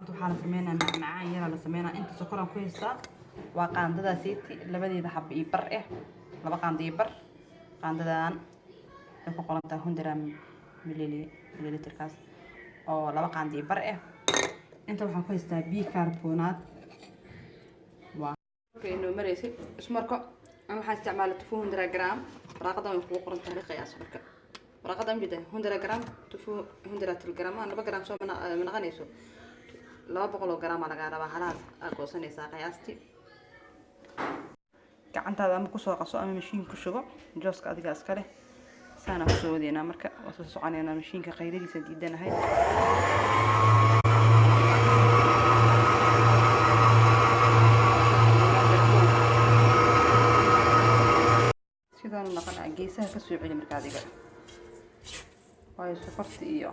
waxaan sameynaa macmacaan yar la sameynaa inta sokoran ku haystaa waa qaandada siiti labadeeda xab iyo bar laba qaando iyo bar qaandadan ay ku qorantaa 100 mililitr kaas oo laba qaando iyo bar inta waxaan ku haystaa bicarbonaat waa inuu maraysi ismarko أنا حاستعمل تفو 100 جرام راقدة يكون قرن تاريخ قياس مركب راقدة جدا 100 جرام تفو 100 جرام أنا بجرام سو من غنيسو لا بقولوا جرام على جرام خلاص أقول سنة ساق قياستي كعنت هذا مكسور قصو أمي مشين كشجع جوز كذا جاس كله سنة كسور دينا مركب وصلت عني أنا مشين كقيدة دي سديدنا هاي sidaan naqan geesaha ka soo celi marka adiga way sokorti iyo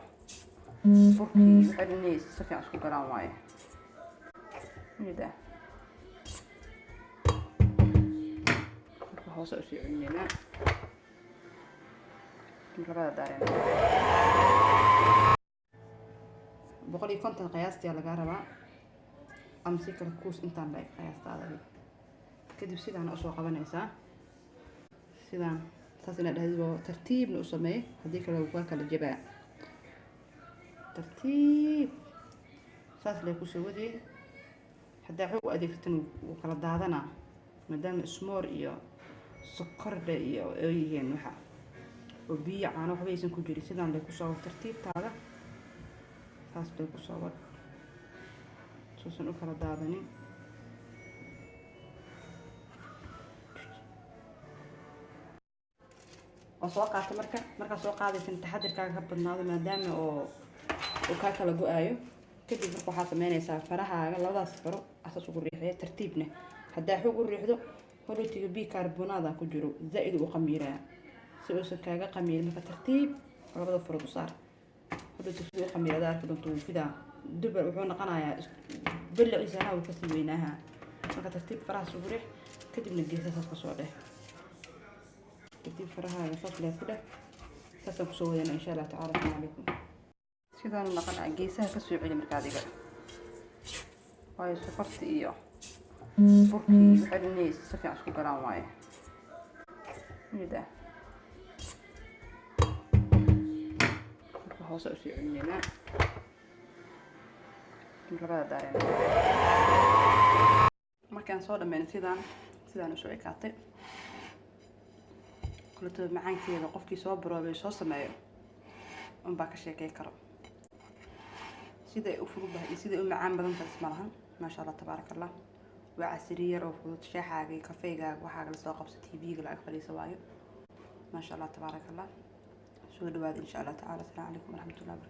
burkii xirneys si fiican isku galaan waaye nida hoos u sii celinayna labada daareen 150 qiyaastii laga rabaa amsi kala kuus intaan la qiyaastaada kadib sidaan u soo qabanaysaa sidaan saasina dhahdibo tartiibna u sameey hadii kale waa kala jabaa tartiib saas leh ku soo wadii hadaa xog adeegsan uu kala daadana maadaama ismoor iyo sokor iyo ay yihiin waxa oo biyo caano waxba aysan ku jirin sidaan leh ku soo tartiibtaada saas leh ku soo wad soo u kala daadanin soo qaatay marka soo qaadaysan taxadirkaaga ka badnaado maadaama oo ka kala go'ayo kadib marka waxa sameynaysaa farahaaga labadaas faro asas ugu riixay tartiibna hadaa xog u riixdo hortiga bicarbonaat ku jiro zaid u qamiiraa si uu kaaga qamiir marka tartiib labada faro u saar hortiga si uu qamiirada arka doonto fida dubal wuxuu noqonayaa bilciisana uu ka sii weynaha marka tartiib faraha ugu riix kadibna geesaha ka soo dheh كتير فرها نصف لها كده تسمع سوينا إن شاء الله تعالى. السلام عليكم. sidaan naqan geesaha ka soo celi marka adiga way sokorti iyo burkii xirneys si fiican isku galaan waaye nida hoos u sii celinayna labada daareen markaan soo dhameyn sidaan u soo ekaatay كلتو معاك كذا قفكي سو بروبي سو سمايو ان باك شيكي كرو سيده افرو بها سيده ام معان بدن تسمعها ما شاء الله تبارك الله وعسريه او فروت شاحاغي كافيغا waxaa la soo qabsay TV ga la aqbalay waayo ما شاء الله تبارك الله سو dhawaad in sha Allah ta'ala. Assalamu alaykum wa rahmatullahi wa barakatuh.